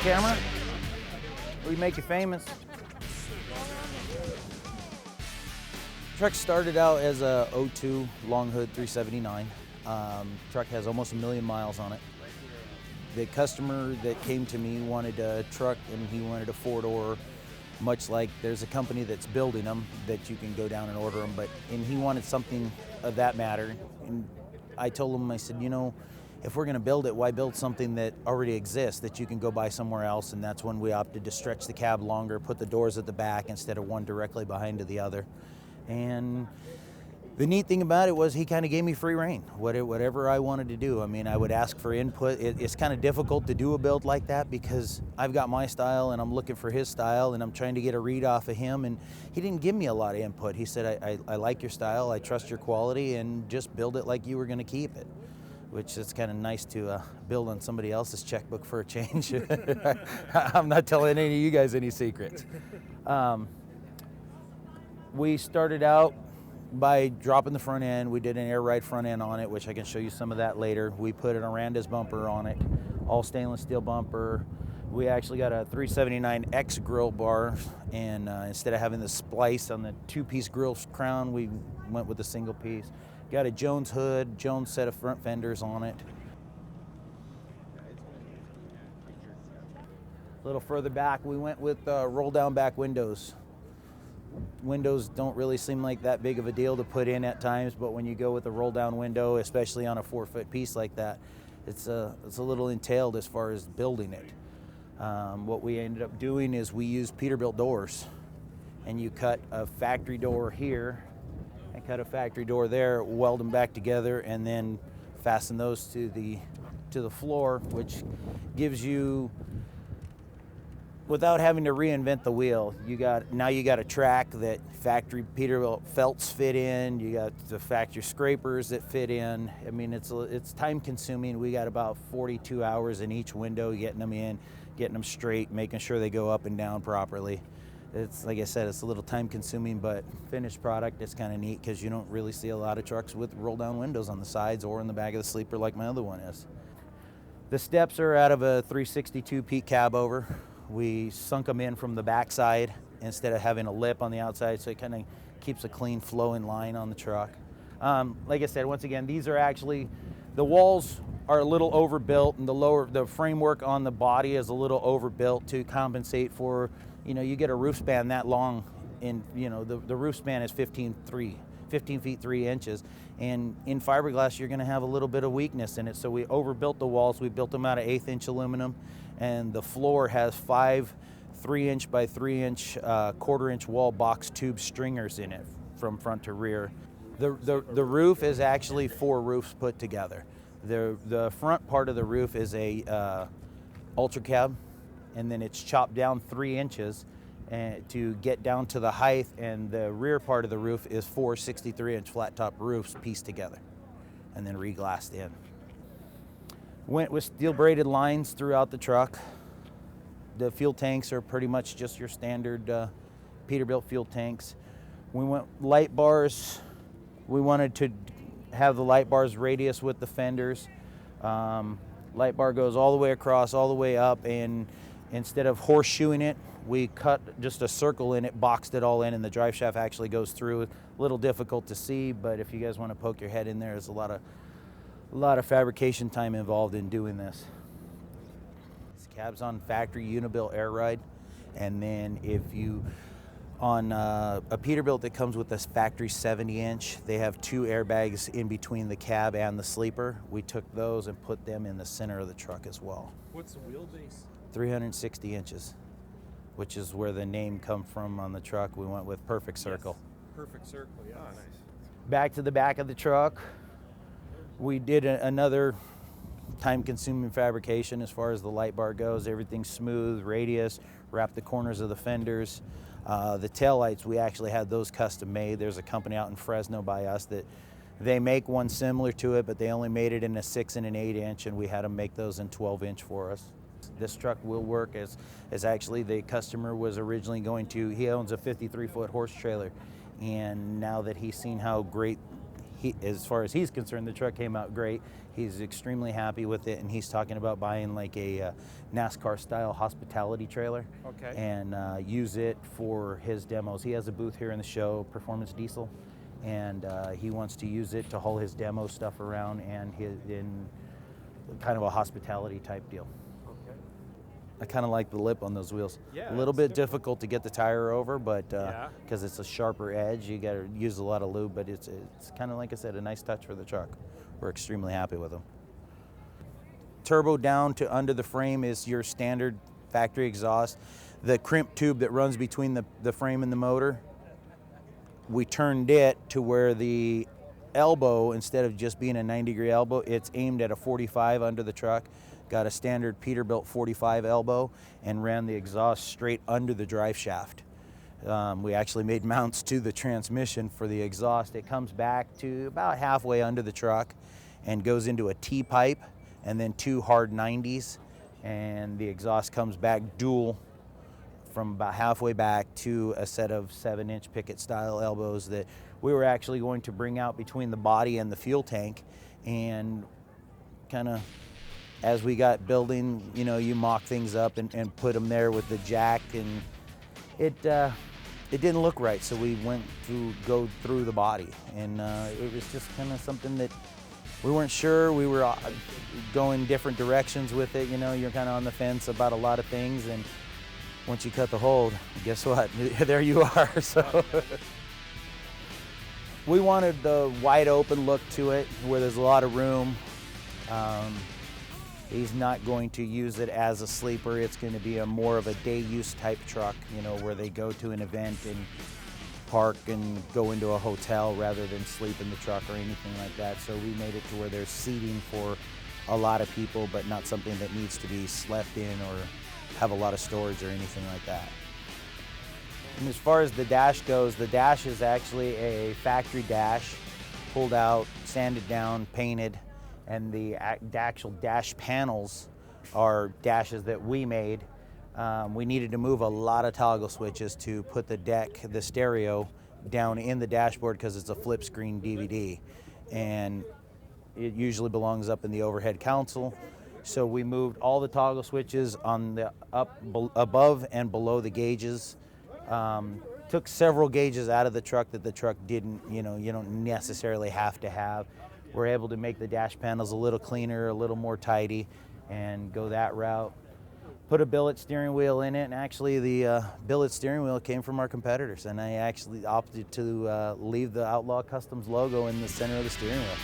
camera. We make you famous. Truck started out as a 02 long hood 379. Truck has almost 1 million miles on it. The customer that came to me wanted a truck and he wanted a 4-door, much like there's a company that's building them that you can go down and order them, and he wanted something of that matter. And I told him, I said, you know, if we're gonna build it, why build something that already exists that you can go buy somewhere else? And that's when we opted to stretch the cab longer, put the doors at the back instead of one directly behind the other. And the neat thing about it was he kind of gave me free reign, whatever I wanted to do. I mean, I would ask for input. It's kind of difficult to do a build like that because I've got my style and I'm looking for his style and I'm trying to get a read off of him, and he didn't give me a lot of input. He said, I like your style, I trust your quality, and just build it like you were gonna keep it, which is kind of nice to build on somebody else's checkbook for a change. I'm not telling any of you guys any secrets. We started out by dropping the front end. We did an air ride front end on it, which I can show you some of that later. We put an Aranda's bumper on it, all stainless steel bumper. We actually got a 379X grill bar, and instead of having the splice on the 2-piece grill crown, we went with a single piece. Got a Jones hood, Jones set of front fenders on it. A little further back, we went with roll down back windows. Windows don't really seem like that big of a deal to put in at times, but when you go with a roll down window, especially on a 4-foot piece like that, it's a little entailed as far as building it. What we ended up doing is we used Peterbilt doors, and you cut a factory door here and cut a factory door there, weld them back together, and then fasten those to the floor, which gives you, without having to reinvent the wheel, now you got a track that factory Peterbilt felts fit in. You got the factory scrapers that fit in. I mean, it's time consuming. We got about 42 hours in each window, getting them in, getting them straight, making sure they go up and down properly. It's, like I said, it's a little time consuming, but finished product, it's kind of neat because you don't really see a lot of trucks with roll down windows on the sides or in the back of the sleeper like my other one is. The steps are out of a 362 peak cab over. We sunk them in from the backside instead of having a lip on the outside, so it kind of keeps a clean flowing line on the truck. Like I said, once again, these are actually, the walls are a little overbuilt, and the framework on the body is a little overbuilt to compensate for, you know, you get a roof span that long, and you know the roof span is 15 feet 3 inches, and in fiberglass you're going to have a little bit of weakness in it, so we overbuilt the walls. We built them out of 1/8 inch aluminum, and the floor has 5 3-inch by 3-inch 1/4 inch wall box tube stringers in it from front to rear. The roof is actually 4 roofs put together. The front part of the roof is a ultra cab, and then it's chopped down 3 inches to get down to the height, and the rear part of the roof is 4 63-inch flat top roofs pieced together and then reglassed in. Went with steel braided lines throughout the truck. The fuel tanks are pretty much just your standard Peterbilt fuel tanks. We went light bars. We wanted to have the light bars radius with the fenders. Light bar goes all the way across, all the way up, and instead of horseshoeing it, we cut just a circle in it, boxed it all in, and the drive shaft actually goes through. A little difficult to see, but if you guys want to poke your head in there, there's a lot of fabrication time involved in doing this. This cab's on factory Unibilt air ride, and then if you on a Peterbilt that comes with this factory 70-inch, they have 2 airbags in between the cab and the sleeper. We took those and put them in the center of the truck as well. What's the wheelbase? 360 inches, which is where the name come from on the truck. We went with perfect circle. Yes. Perfect circle, yeah. Oh, nice. Back to the back of the truck, we did another time-consuming fabrication as far as the light bar goes. Everything's smooth, radius, wrap the corners of the fenders. The taillights, we actually had those custom made. There's a company out in Fresno by us that they make one similar to it, but they only made it in a 6 and an 8 inch, and we had them make those in 12-inch for us. This truck will work as actually the customer was originally going to, he owns a 53-foot horse trailer, and now that he's seen how great as far as he's concerned, the truck came out great. He's extremely happy with it, and he's talking about buying like a NASCAR-style hospitality trailer, Okay. and use it for his demos. He has a booth here in the show, Performance Diesel, and he wants to use it to haul his demo stuff around and in kind of a hospitality type deal. Okay. I kind of like the lip on those wheels. Yeah, a little it's bit different. difficult to get the tire over, but Yeah. because it's a sharper edge, you got to use a lot of lube. But it's kind of, like I said, a nice touch for the truck. We're extremely happy with them. Turbo down to under the frame is your standard factory exhaust. The crimp tube that runs between the frame and the motor, we turned it to where the elbow, instead of just being a 90-degree elbow, it's aimed at a 45 under the truck. Got a standard Peterbilt 45 elbow and ran the exhaust straight under the drive shaft. We actually made mounts to the transmission for the exhaust. It comes back to about halfway under the truck and goes into a T-pipe and then 2 hard 90s, and the exhaust comes back dual from about halfway back to a set of 7-inch picket style elbows that we were actually going to bring out between the body and the fuel tank. And kind of as we got building, you know, you mock things up and put them there with the jack, and it didn't look right, so we went to go through the body, and it was just kind of something that we weren't sure. We were going different directions with it. You know, you're kind of on the fence about a lot of things, and once you cut the hold, guess what? There you are. So we wanted the wide open look to it, where there's a lot of room. He's not going to use it as a sleeper. It's going to be a more of a day use type truck, you know, where they go to an event and park and go into a hotel rather than sleep in the truck or anything like that. So we made it to where there's seating for a lot of people, but not something that needs to be slept in or have a lot of storage or anything like that. And as far as the dash goes, the dash is actually a factory dash, pulled out, sanded down, painted, and the actual dash panels are dashes that we made. We needed to move a lot of toggle switches to put the stereo down in the dashboard because it's a flip screen DVD, and it usually belongs up in the overhead console. So we moved all the toggle switches on the above and below the gauges. Took several gauges out of the truck that the truck didn't, you don't necessarily have to have. We're able to make the dash panels a little cleaner, a little more tidy, and go that route. Put a billet steering wheel in it, and actually the billet steering wheel came from our competitors, and I actually opted to leave the Outlaw Customs logo in the center of the steering wheel.